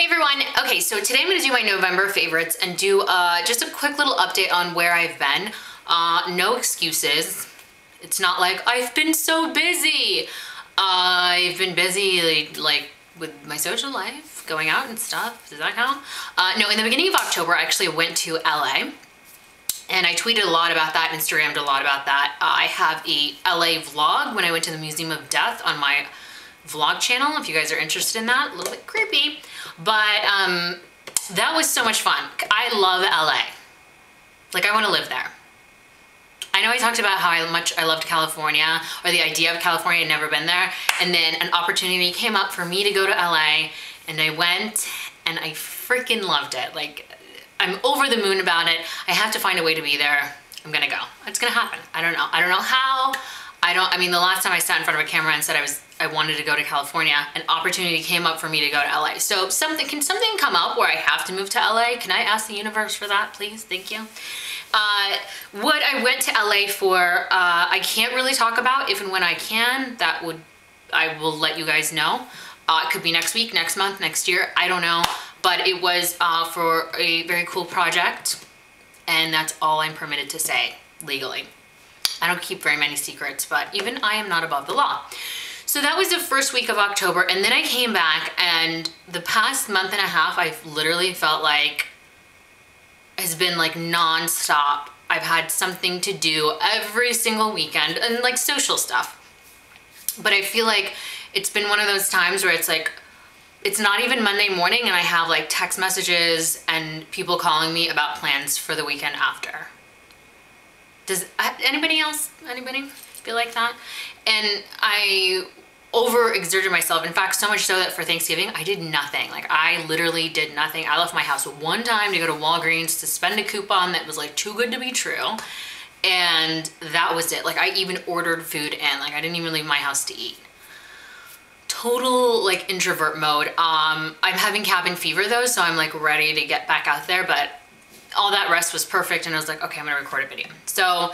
everyone. Okay, so today I'm going to do my November favorites and do just a quick little update on where I've been. No excuses. It's not like I've been so busy. I've been busy like with my social life, going out and stuff. Does that count? No, in the beginning of October, I actually went to LA. And I tweeted a lot about that, Instagrammed a lot about that. I have a LA vlog when I went to the Museum of Death on my vlog channel, if you guys are interested in that. A little bit creepy, but that was so much fun. I love LA. Like, I want to live there. I know I talked about how much I loved California, or the idea of California. I'd never been there, and then an opportunity came up for me to go to LA, and I went, and I freaking loved it. Like, I'm over the moon about it. I have to find a way to be there. I'm gonna go. It's gonna happen. I don't know. I don't know how. I mean, the last time I sat in front of a camera and said I wanted to go to California, an opportunity came up for me to go to LA. So can something come up where I have to move to LA? Can I ask the universe for that, please? Thank you. What I went to LA for, I can't really talk about. If and when I can, I will let you guys know. It could be next week, next month, next year. I don't know. But it was for a very cool project, and that's all I'm permitted to say legally. I don't keep very many secrets, but even I am not above the law. So that was the first week of October, and then I came back, and the past month and a half, I've literally felt like has been like non-stop. I've had something to do every single weekend, and like social stuff. But I feel like it's been one of those times where it's like, it's not even Monday morning and I have like text messages and people calling me about plans for the weekend after. Does anybody feel like that? And I overexerted myself. In fact, so much so that for Thanksgiving, I did nothing. Like, I literally did nothing. I left my house one time to go to Walgreens to spend a coupon that was like too good to be true. And that was it. Like, I even ordered food in. Like, I didn't even leave my house to eat. Total like introvert mode. I'm having cabin fever though, so I'm like ready to get back out there, but all that rest was perfect, and I was like, okay, I'm gonna record a video. So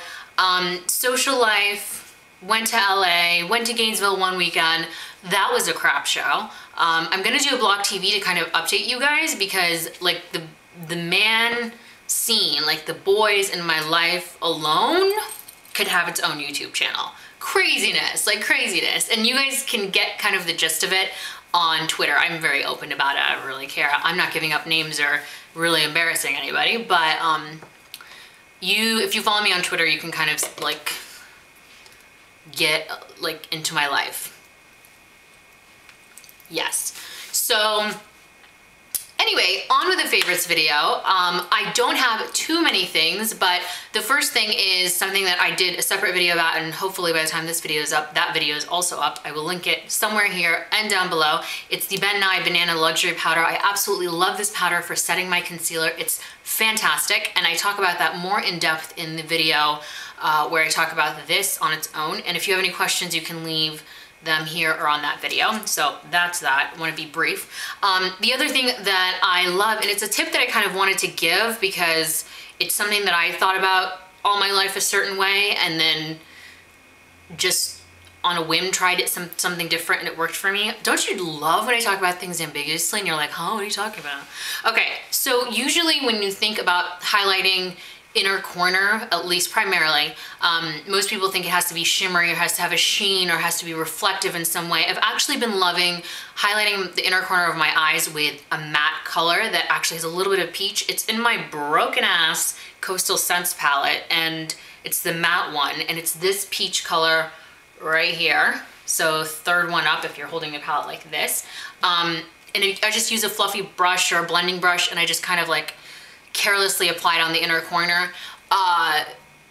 social life, went to LA, went to Gainesville one weekend. That was a crap show. I'm gonna do a blog TV to kind of update you guys, because like the man scene, like the boys in my life alone could have its own YouTube channel. Craziness, like craziness. And you guys can get kind of the gist of it on Twitter. I'm very open about it. I don't really care. I'm not giving up names or really embarrassing anybody, but if you follow me on Twitter, you can kind of like get like into my life. Yes. So anyway, on with the favorites video. I don't have too many things, but the first thing is something that I did a separate video about, and hopefully by the time this video is up, that video is also up. I will link it somewhere here and down below. It's the Ben Nye Banana Luxury Powder. I absolutely love this powder for setting my concealer. It's fantastic, and I talk about that more in depth in the video where I talk about this on its own. And if you have any questions, you can leave them here or on that video. So that's that. I want to be brief. The other thing that I love, and it's a tip that I kind of wanted to give because it's something that I thought about all my life a certain way, and then just on a whim tried it something different, and it worked for me. Don't you love when I talk about things ambiguously and you're like, oh, what are you talking about? Okay, so usually when you think about highlighting inner corner, at least primarily, most people think it has to be shimmery or has to have a sheen or has to be reflective in some way. I've actually been loving highlighting the inner corner of my eyes with a matte color that actually has a little bit of peach. It's in my broken ass Coastal Scents palette, and it's the matte one, and it's this peach color right here. So third one up if you're holding the palette like this. And I just use a fluffy brush or a blending brush, and I just kind of like carelessly applied on the inner corner.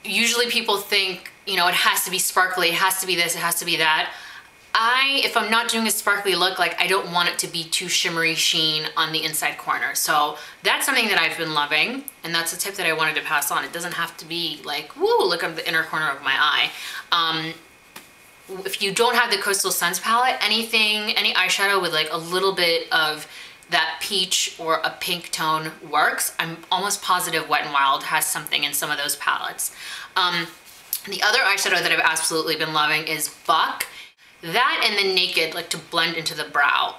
Usually people think, you know, it has to be sparkly, it has to be this, it has to be that. If I'm not doing a sparkly look, like I don't want it to be too shimmery sheen on the inside corner. So that's something that I've been loving, and that's a tip that I wanted to pass on. It doesn't have to be like, woo, look at the inner corner of my eye. If you don't have the Coastal Scents palette, any eyeshadow with like a little bit of that peach or a pink tone works. I'm almost positive Wet n Wild has something in some of those palettes. The other eyeshadow that I've absolutely been loving is Buck. That and then Naked, like to blend into the brow.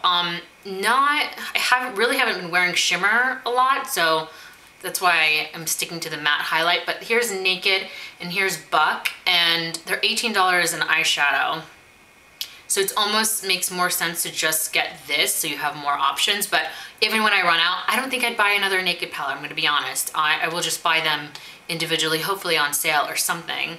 really haven't been wearing shimmer a lot, so that's why I'm sticking to the matte highlight. But here's Naked and here's Buck, and they're $18 in eyeshadow. So it almost makes more sense to just get this so you have more options. But even when I run out, I don't think I'd buy another Naked palette, I'm gonna be honest. I will just buy them individually, hopefully on sale or something.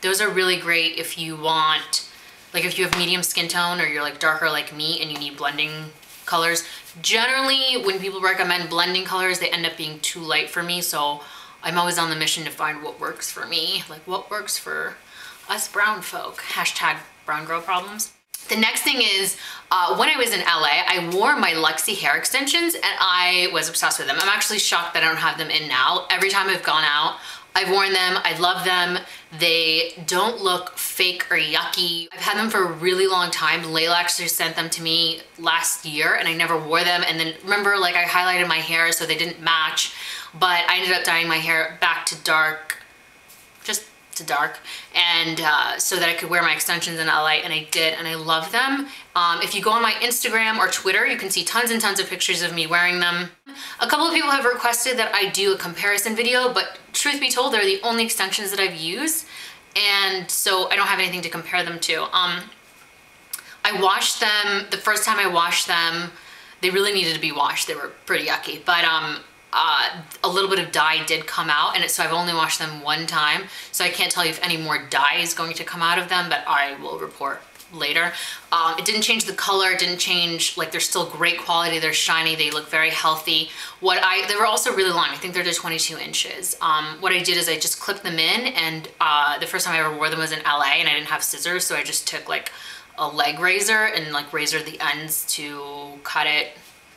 Those are really great if you want, like if you have medium skin tone or you're like darker like me and you need blending colors. Generally, when people recommend blending colors, they end up being too light for me, so I'm always on the mission to find what works for me, like what works for us brown folk. Hashtag brown girl problems. The next thing is, when I was in LA, I wore my Luxie hair extensions and I was obsessed with them. I'm actually shocked that I don't have them in now. Every time I've gone out, I've worn them, I love them. They don't look fake or yucky. I've had them for a really long time. Layla actually sent them to me last year and I never wore them. And then remember, like I highlighted my hair so they didn't match, but I ended up dyeing my hair back to dark, just to dark, and so that I could wear my extensions in LA, and I did, and I love them. If you go on my Instagram or Twitter, you can see tons and tons of pictures of me wearing them. A couple of people have requested that I do a comparison video, but truth be told, they're the only extensions that I've used, and so I don't have anything to compare them to. I washed them, the first time I washed them, they really needed to be washed. They were pretty yucky, but a little bit of dye did come out, and so I've only washed them one time, so I can't tell you if any more dye is going to come out of them, but I will report later. It didn't change the color, it didn't change, like they're still great quality, they're shiny, they look very healthy. They were also really long, I think they're 22 inches. What I did is I just clipped them in, and the first time I ever wore them was in LA, and I didn't have scissors, so I just took like a leg razor and like razored the ends to cut it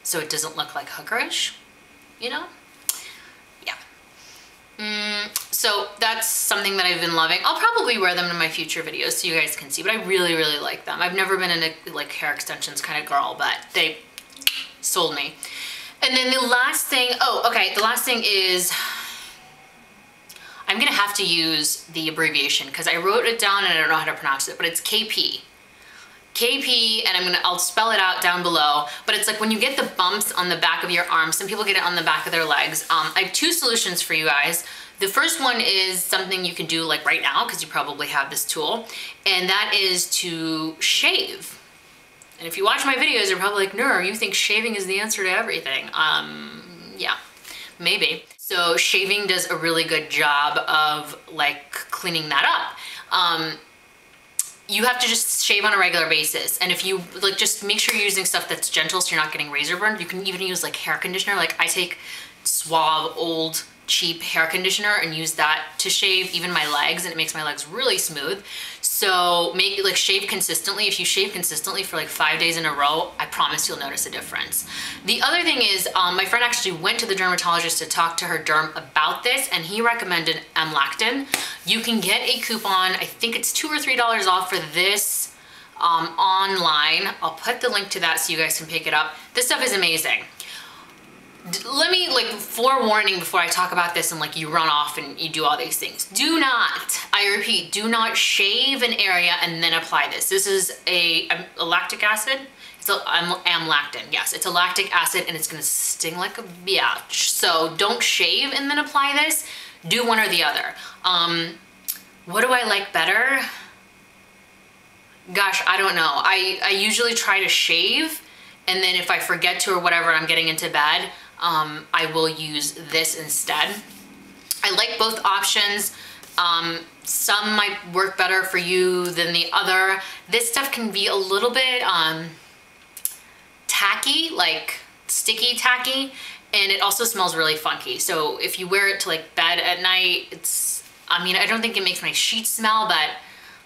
so it doesn't look like hookerish. You know? Yeah. So that's something that I've been loving. I'll probably wear them in my future videos so you guys can see, but I really, really like them. I've never been in a like hair extensions kind of girl, but they sold me. And then the last thing, the last thing is, I'm gonna have to use the abbreviation because I wrote it down and I don't know how to pronounce it, but it's KP. KP, and I'll spell it out down below, but it's like when you get the bumps on the back of your arms, some people get it on the back of their legs. I have two solutions for you guys. The first one is something you can do like right now, because you probably have this tool, and that is to shave. And if you watch my videos, you're probably like, Nur, you think shaving is the answer to everything. Yeah, maybe. So shaving does a really good job of like cleaning that up. You have to just shave on a regular basis, and if you like, just make sure you're using stuff that's gentle so you're not getting razor burned. You can even use like hair conditioner. Like I take Suave old cheap hair conditioner and use that to shave even my legs, and it makes my legs really smooth. So shave consistently. If you shave consistently for like 5 days in a row, I promise you'll notice a difference. The other thing is, my friend actually went to the dermatologist to talk to her derm about this, and he recommended amlactin. You can get a coupon, I think it's $2 or $3 off for this online. I'll put the link to that so you guys can pick it up. This stuff is amazing. Let me, forewarning before I talk about this and you run off and you do all these things. Do not, I repeat, do not shave an area and then apply this. This is a lactic acid. It's amlactin, yes. It's a lactic acid and it's gonna sting like a biatch. So don't shave and then apply this. Do one or the other. What do I like better? Gosh, I don't know. I usually try to shave, and then if I forget to or whatever, I'm getting into bed, I will use this instead. I like both options. Some might work better for you than the other. This stuff can be a little bit tacky, like sticky tacky, and it also smells really funky. So if you wear it to bed at night, I don't think it makes my sheets smell, but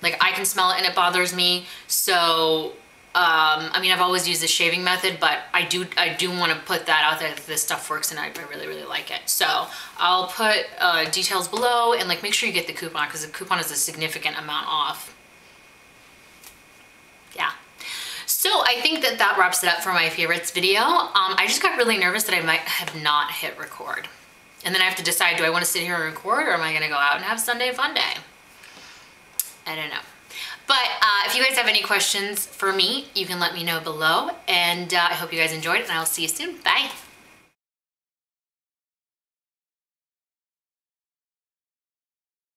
I can smell it and it bothers me. So I've always used the shaving method, but I do want to put that out there that this stuff works, and I really, really like it. So I'll put details below, and make sure you get the coupon, because the coupon is a significant amount off. Yeah. So I think that wraps it up for my favorites video. I just got really nervous that I might have not hit record. And then I have to decide, do I want to sit here and record, or am I going to go out and have Sunday fun day? I don't know. But if you guys have any questions for me, you can let me know below. And I hope you guys enjoyed it, and I'll see you soon. Bye.